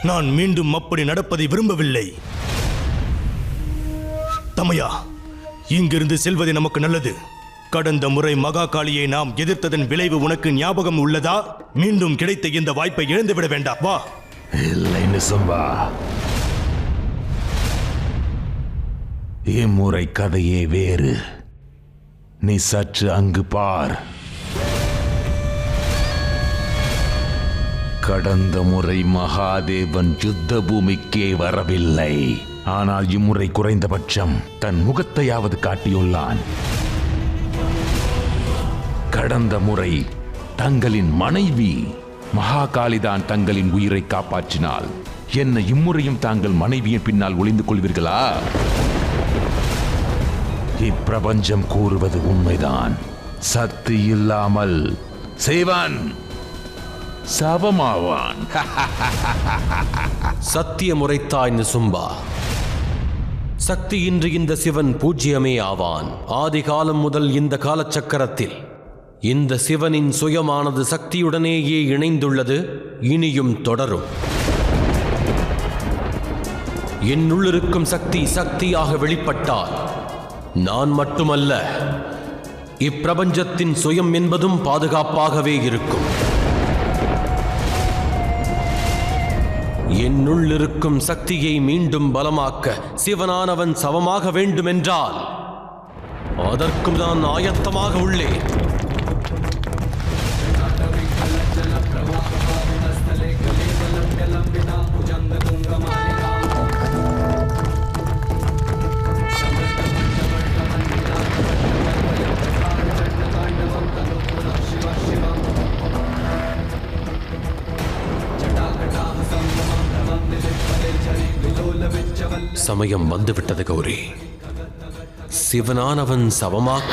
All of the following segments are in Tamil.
நான் மீண்டும் அப்படி நடப்பதை விரும்பவில்லை. தமையா, இங்கிருந்து செல்வதே நமக்கு நல்லது. கடந்த முறை மகாகாளியை நாம் எதிர்த்ததன் விளைவு உனக்கு ஞாபகம் உள்ளதா? மீண்டும் கிடைத்த இந்த வாய்ப்பை இழந்துவிட வேண்டாம். வா. இல்லை நிசும்பா, இம்முறை கதையே வேறு. நீ சற்று அங்கு பார். கடந்த முறை மகாதேவன் யுத்த பூமிக்கே வரவில்லை. ஆனால் இம்முறை குறைந்தபட்சம் தன் முகத்தையாவது காட்டியுள்ளான். கடந்த முறை தங்களின் மனைவி மகாகாளிதான் தங்களின் உயிரை காப்பாற்றினாள். என்ன இம்முறையும் தாங்கள் மனைவியின் பின்னால் ஒளிந்து கொள்வீர்களா? இப்பிரபஞ்சம் கூறுவது உண்மைதான். சக்தி இல்லாமல் சிவன் சவமாவான். சத்திய முறைத்தாய் நிசும்பா. சக்தியின்றி இந்த சிவன் பூஜ்யமே ஆவான். ஆதி காலம் முதல் இந்த காலச்சக்கரத்தில் இந்த சிவனின் சுயமானது சக்தியுடனேயே இணைந்துள்ளது. இனியும் தொடரும். என்னுள்ளிருக்கும் சக்தி சக்தியாக வெளிப்பட்டால் நான் மட்டுமல்ல, இப்பிரபஞ்சத்தின் சுயம் என்பதும் பாதுகாப்பாகவே இருக்கும். என்னுள்ளிருக்கும் சக்தியை மீண்டும் பலமாக்க சிவனானவன் சவமாக வேண்டுமென்றால் அதற்கும் நான் ஆயத்தமாக உள்ளேன். சமயம் வந்துவிட்டது கௌரி. சிவனானவன் சவமாக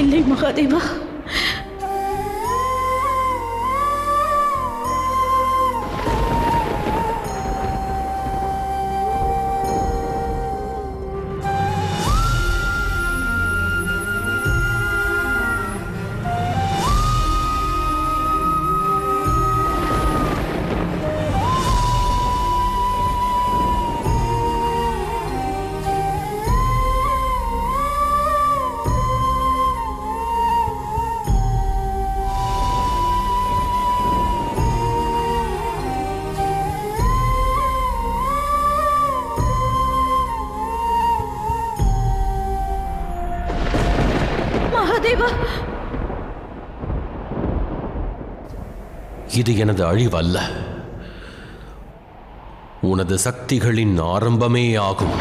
இல்லை மகாதேவா. இது எனது அழிவல்ல, உனது சக்திகளின் ஆரம்பமே ஆகும்.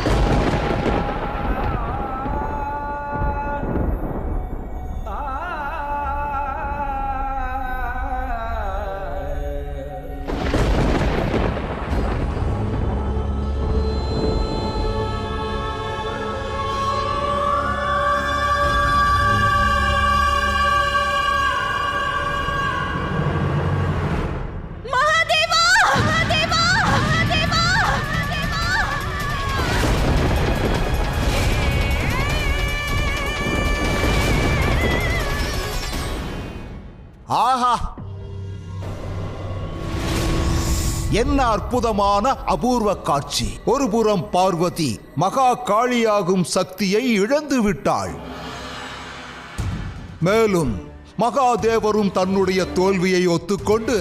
ஆஹா, என்ன அற்புதமான அபூர்வ காட்சி! ஒருபுறம் பார்வதி மகா காளியாகும் சக்தியை இழந்து விட்டாள். மேலும் மகாதேவரும் தன்னுடைய தோல்வியை ஒத்துக்கொண்டு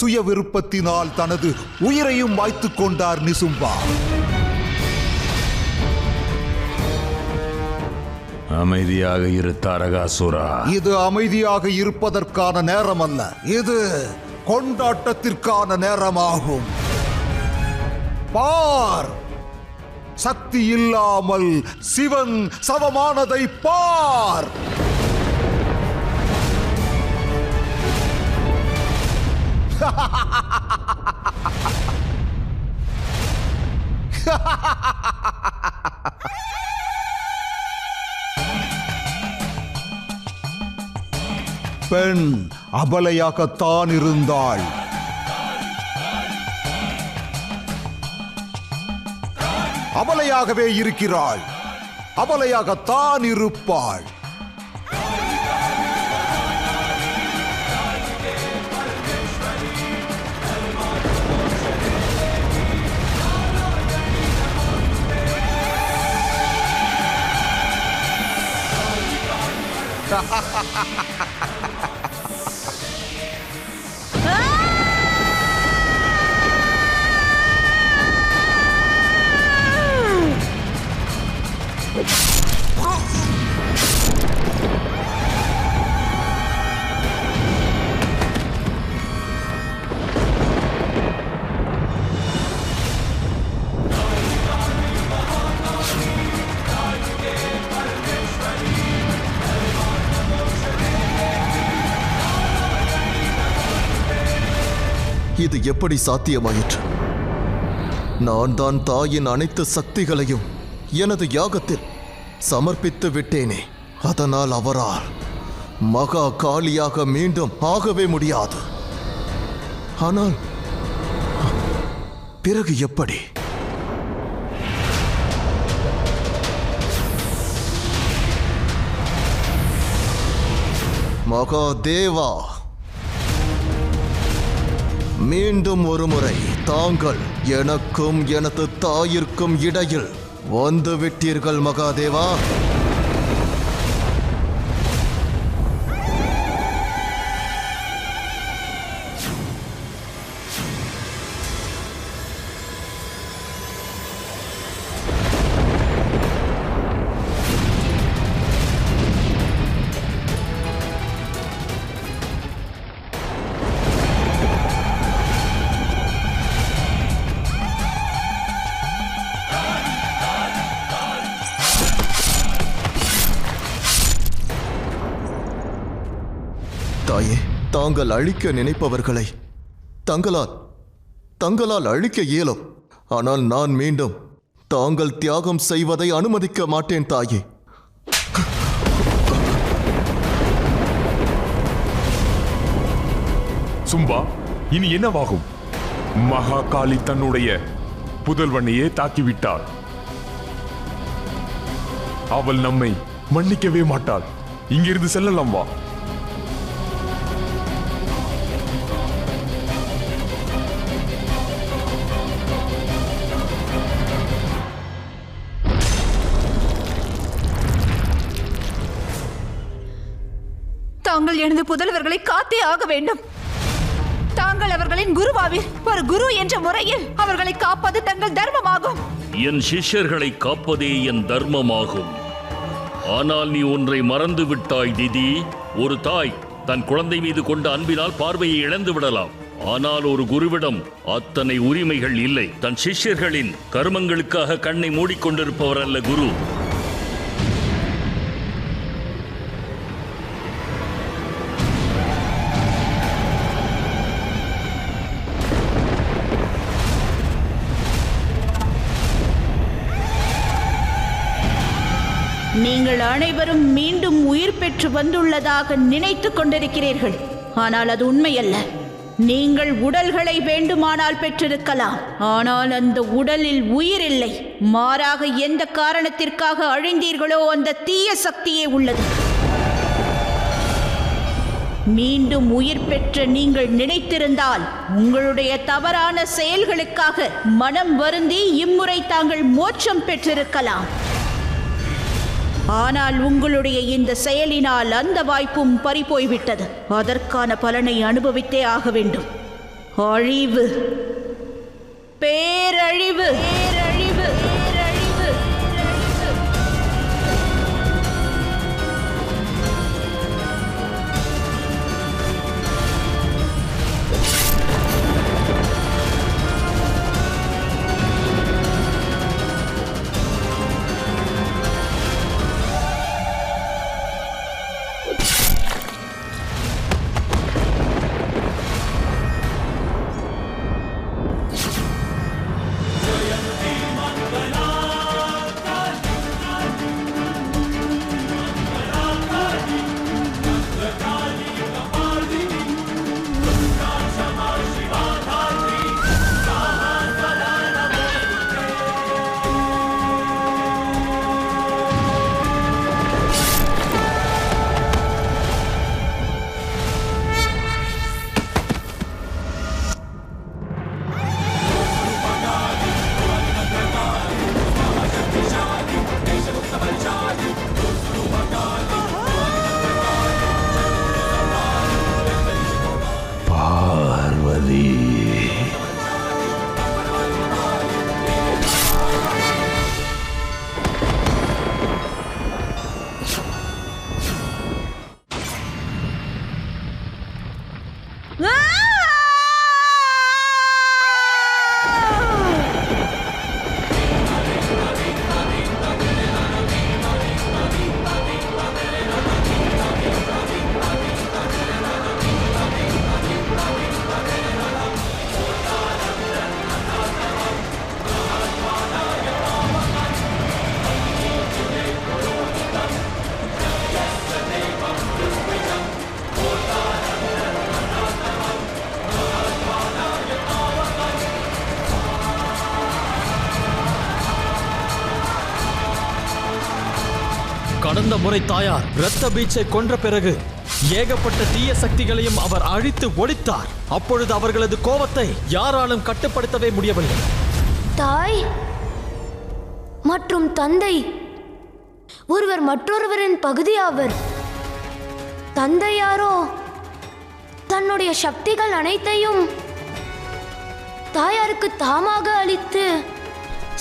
சுய விருப்பத்தினால் தனது உயிரையும் மாய்த்துக் கொண்டார் நிசும்பா. அமைதியாக இரு தாரகாசுரா. இது அமைதியாக இருப்பதற்கான நேரம் அல்ல, இது கொண்டாட்டத்திற்கான நேரமாகும். பார், சக்தி இல்லாமல் சிவன் சவமானதை பார். பெண் அபலையாகத்தான் இருந்தாள். அபலையாகவே இருக்கிறாள், அபலையாகத்தான் இருப்பாள். இது எப்படி சாத்தியமாயிற்று? நான் தான் தாயின் அனைத்து சக்திகளையும் எனது யாகத்தில் சமர்ப்பித்து விட்டேனே. அதனால் அவரால் மகா காளியாக மீண்டும் ஆகவே முடியாது. ஆனால் பிறகு எப்படி? மகாதேவா, மீண்டும் ஒருமுறை தாங்கள் எனக்கும் எனது தாயிற்கும் இடையில் வந்து விட்டீர்கள் மகாதேவா. தாயே, தாங்கள் அழிக்க நினைப்பவர்களை தங்களால் அழிக்க இயலும். ஆனால் நான் மீண்டும் தாங்கள் தியாகம் செய்வதை அனுமதிக்க மாட்டேன் தாயே. சும்பா, இனி என்னவாகும்? மகாகாளி தன்னுடைய புதல்வனையே தாக்கிவிட்டாள். அவள் நம்மை மன்னிக்கவே மாட்டாள். இங்கிருந்து செல்லலாம், வா. தாங்கள் எனது புதல்வர்களை காத்தே ஆக வேண்டும். தாங்கள் அவர்களின் குருவாவீர். ஒரு குரு என்ற முறையில் அவர்களை காப்பது தங்கள் தர்மமாகும். என் சிஷ்யர்களை காப்பதே என் தர்மமாகும். ஆனால் நீ ஒன்றை மறந்து விட்டாய் திதி. ஒரு தாய் தன் குழந்தை மீது கொண்ட அன்பினால் பார்வையை இழந்து விடலாம். ஆனால் ஒரு குருவிடம் அத்தனை உரிமைகள் இல்லை. தன் சிஷ்யர்களின் கர்மங்களுக்காக கண்ணை மூடிக்கொண்டிருப்பவர் அல்ல குரு. நீங்கள் அனைவரும் மீண்டும் உயிர் பெற்று வந்துள்ளதாக நினைத்துக் கொண்டிருக்கிறீர்கள். ஆனால் அது உண்மையல்ல. நீங்கள் உடல்களை வேண்டுமானால் பெற்றிருக்கலாம், ஆனால் அந்த உடலில் உயிர் இல்லை. மாறாக எந்த காரணத்திற்காக அழிந்தீர்களோ அந்த தீய சக்தியே உள்ளது. மீண்டும் உயிர் பெற்ற நீங்கள் நினைத்திருந்தால் உங்களுடைய தவறான செயல்களுக்காக மனம் வருந்தி இம்முறை தாங்கள் மோட்சம் பெற்றிருக்கலாம். ஆனால் உங்களுடைய இந்த செயலினால் அந்த வாய்ப்பும் பறிபோய்விட்டது. அதற்கான பலனை அனுபவித்தே ஆக வேண்டும். அழிவு, பேரழிவு, பேரழிவு, பேரழிவு. கடந்த முறை தாயார் இரத்த பீச்சை கொன்ற பிறகு ஏகப்பட்ட தீய சக்திகளையும் அவர் அழித்து ஒழித்தார். அப்பொழுது அவர்களது கோபத்தை யாராலும் கட்டுப்படுத்தவே முடியவில்லை. தாய் மற்றும் தந்தை ஒருவர் மற்றொருவரின் பகுதியாவர். தந்தையாரோ தன்னுடைய சக்திகள் அனைத்தையும் தாயாருக்கு தாமாக அளித்து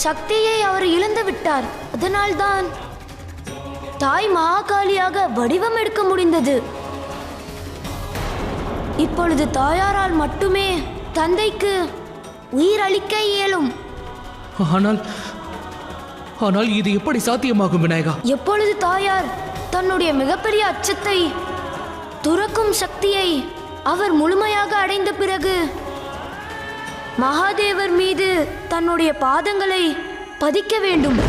சக்தியை அவர் இழந்து விட்டார். அதனால்தான் தாய் மகாகாளியாக வடிவம் எடுக்க முடிந்தது. இப்பொழுது தாயாரால் மட்டுமே தந்தைக்கு உயிர் அளிக்க இயலும். ஆனால் இது எப்படி சாத்தியமாகும் விநாயகா? எப்பொழுது தாயார் தன்னுடைய மிகப்பெரிய அச்சத்தை துறக்கும் சக்தியை அவர் முழுமையாக அடைந்த பிறகு மகாதேவர் மீது தன்னுடைய பாதங்களை பதிக்க வேண்டும்.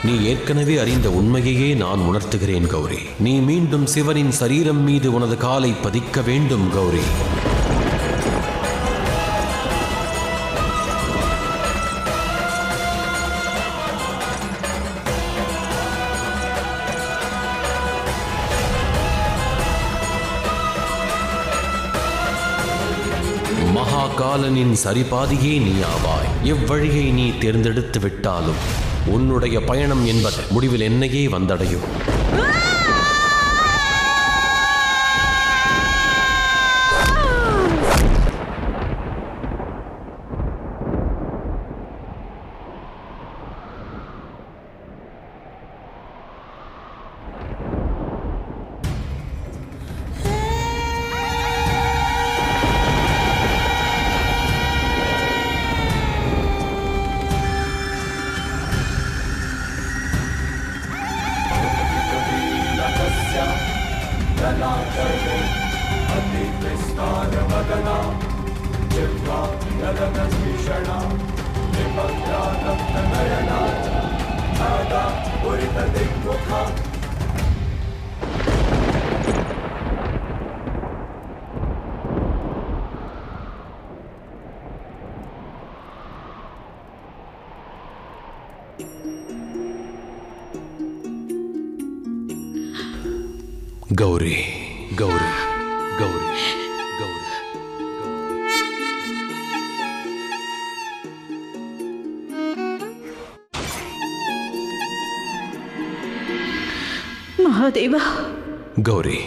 நீ ஏற்கனவே அறிந்த உண்மையையே நான் உணர்த்துகிறேன் கௌரி. நீ மீண்டும் சிவனின் சரீரம் மீது உனது காலை பதிக்க வேண்டும் கௌரி. மகாகாலனின் சரிபாதியே நீ ஆவாய். இவ்வழியை நீ தேர்ந்தெடுத்து விட்டாலும் உன்னுடைய பயணம் என்பது முடிவில் என்னையே வந்தடையும். கௌரி கௌரி கௌரி கௌரி மகாதேவா. கௌரி,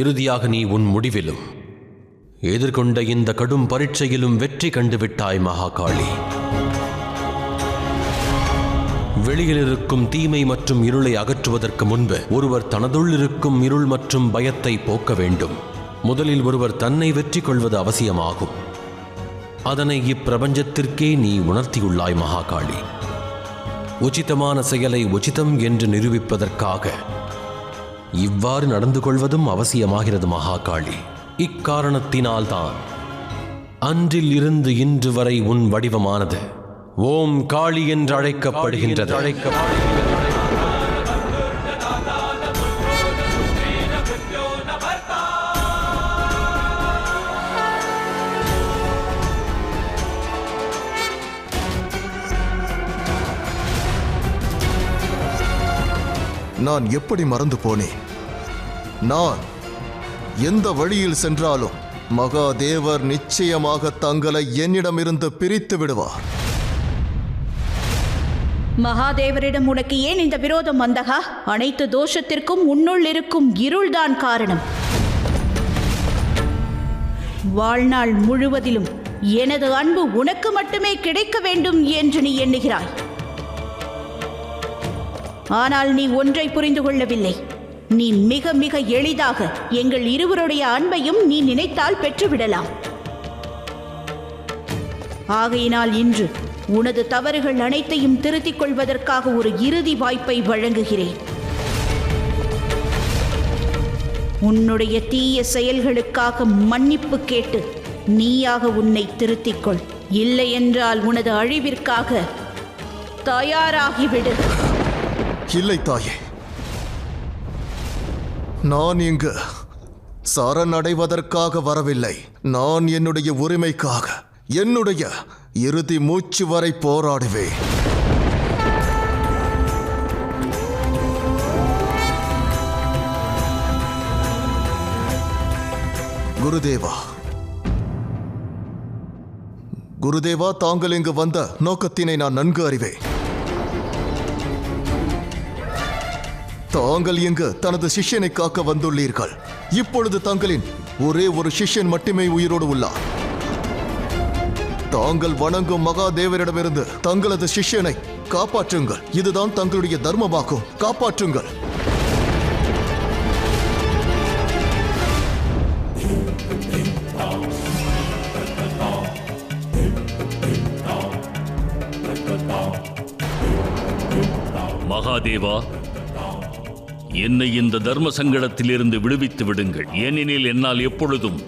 இறுதியாக நீ உன் முடிவிலும் எதிர்கொண்ட இந்த கடும் பரீட்சையிலும் வெற்றி கண்டுவிட்டாய் மகாகாளி. வெளியில் இருக்கும் தீமை மற்றும் இருளை அகற்றுவதற்கு முன்பு ஒருவர் தனதுள் இருக்கும் இருள் மற்றும் பயத்தை போக்க வேண்டும். முதலில் ஒருவர் தன்னை வெற்றி கொள்வது அவசியமாகும். அதனை இப்பிரபஞ்சத்திற்கே நீ உணர்த்தியுள்ளாய் மகாகாளி. உச்சிதமான செயலை உச்சிதம் என்று நிரூபிப்பதற்காக இவ்வாறு நடந்து கொள்வதும் அவசியமாகிறது மகாகாளி. இக்காரணத்தினால்தான் அன்றில் இருந்து இன்று வரை உன் வடிவமானது ஓம் காளி என்று அழைக்கப்படுகின்றது. நான் எப்படி மறந்து போனேன்? நான் எந்த வழியில் சென்றாலும் மகாதேவர் நிச்சயமாக தங்களை என்னிடமிருந்து பிரித்து விடுவார். மகாதேவரிடம் உனக்கு ஏன் இந்த விரோதம் வந்தகா? அனைத்து தோஷத்திற்கும் உன்னுள் இருக்கும் இருள்தான் காரணம். வாழ்நாள் முழுவதிலும் எனது அன்பு உனக்கு மட்டுமே கிடைக்க வேண்டும் என்று நீ எண்ணுகிறாய். ஆனால் நீ ஒன்றை புரிந்து கொள்ளவில்லை. நீ மிக மிக எளிதாக எங்கள் இருவருடைய அன்பையும் நீ நினைத்தால் பெற்றுவிடலாம். ஆகையினால் இன்று உனது தவறுகள் அனைத்தையும் திருத்திக் கொள்வதற்காக ஒரு இறுதி வாய்ப்பை வழங்குகிறேன். உன்னுடைய தீய செயல்களுக்காக மன்னிப்பு கேட்டு நீயாக உன்னை திருத்திக்கொள். இல்லை என்றால் உனது அழிவிற்காக தயாராகிவிடு. இல்லை தாயே, நான் இங்கு சரணடைவதற்காக வரவில்லை. நான் என்னுடைய உரிமைக்காக என்னுடைய இறுதி மூச்சு வரை போராடுவேன். குருதேவா, குருதேவா, தாங்கள் இங்கு வந்த நோக்கத்தினை நான் நன்கு அறிவேன். தாங்கள் இங்கு தனது சிஷ்யனை காக்க வந்துள்ளீர்கள். இப்பொழுது தங்களின் ஒரே ஒரு சிஷ்யன் மட்டுமே உயிரோடு உள்ளார். தாங்கள் வணங்கும் மகாதேவரிடமிருந்து தங்களது சிஷ்யனை காப்பாற்றுங்கள். இதுதான் தங்களுடைய தர்மமாகும். காப்பாற்றுங்கள். மகாதேவா, என்னை இந்த தர்ம சங்கடத்திலிருந்து விடுவித்து விடுங்கள். ஏனெனில் என்னால் எப்பொழுதும்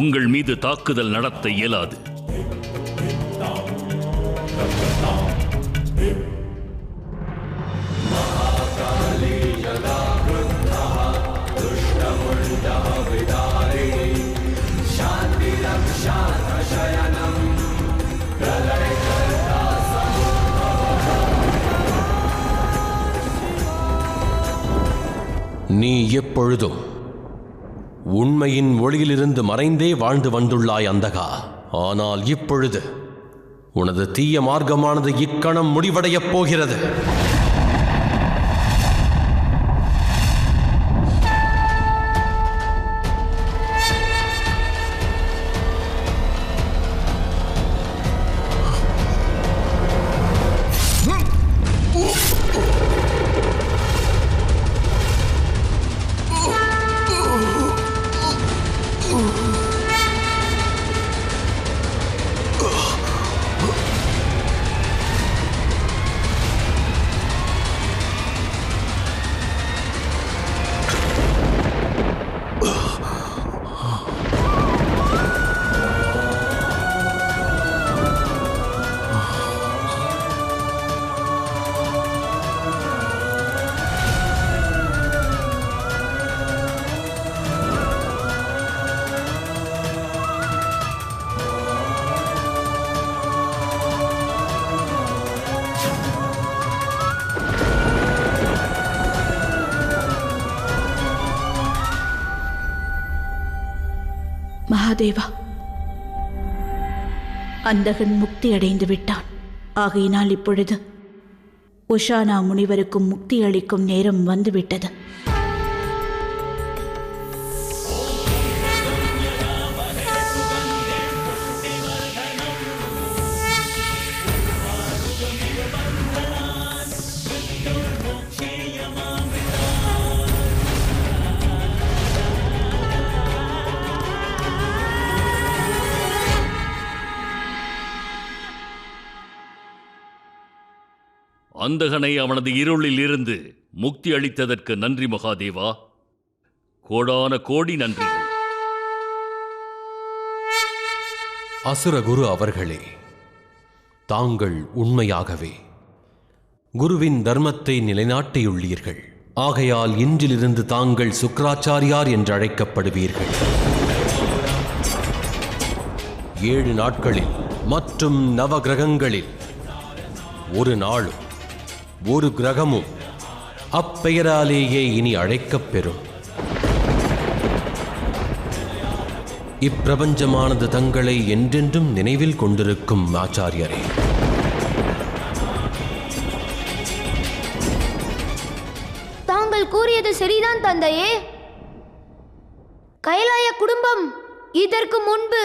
உங்கள் மீது தாக்குதல் நடத்த இயலாது. நீ எப்பொழுதும் உண்மையின் ஒளியிலிருந்து மறைந்தே வாழ்ந்து வந்துள்ளாய் அந்தகா. ஆனால் இப்பொழுது உனது தீய மார்க்கமானது இக்கணம் முடிவடையப் போகிறது. மகாதேவா, அந்தகன் முக்தி அடைந்து விட்டான். ஆகையினால் இப்பொழுது உஷானா முனிவருக்கும் முக்தி அளிக்கும் நேரம் வந்துவிட்டது. அந்தகனை அவனது இருளில் இருந்து முக்தி அளித்ததற்கு நன்றி மகாதேவா. கோடான கோடி நன்றிகள். அசுரகுரு அவர்களே, தாங்கள் உண்மையாகவே குருவின் தர்மத்தை நிலைநாட்டியுள்ளீர்கள். ஆகையால் இன்றிலிருந்து தாங்கள் சுக்ராச்சாரியார் என்று அழைக்கப்படுவீர்கள். 7 நாட்களில் மற்றும் நவகிரகங்களில் ஒரு நாளும் ஒரு கிரகமும் அப்பெயராலேயே இனி அழைக்கப் பெறும். இப்பிரபஞ்சமானது தங்களை என்றென்றும் நினைவில் கொண்டிருக்கும் ஆச்சாரியரே. தாங்கள் கூறியது சரிதான் தந்தையே. கைலாய குடும்பம் இதற்கு முன்பு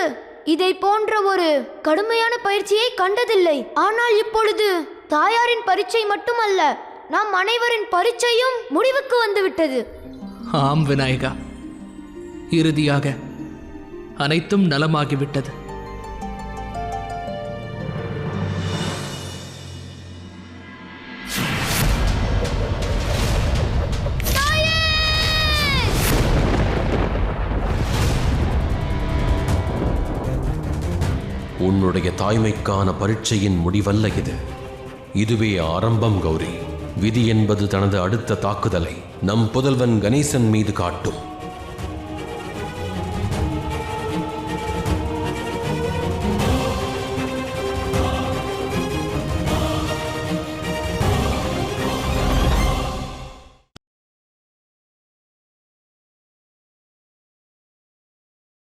இதை போன்ற ஒரு கடுமையான பயிற்சியை கண்டதில்லை. ஆனால் இப்பொழுது தாயாரின் பரீட்சை மட்டுமல்ல, நாம் அனைவரின் பரீட்சையும் முடிவுக்கு வந்துவிட்டது. ஆம் விநாயகா, இறுதியாக அனைத்தும் நலமாகிவிட்டது. உன்னுடைய தாய்மைக்கான பரீட்சையின் முடிவல்ல இது. இதுவே ஆரம்பம் கௌரி. விதி என்பது தனது அடுத்த தாக்குதலை நம் புதல்வன் கணேசன் மீது காட்டும்.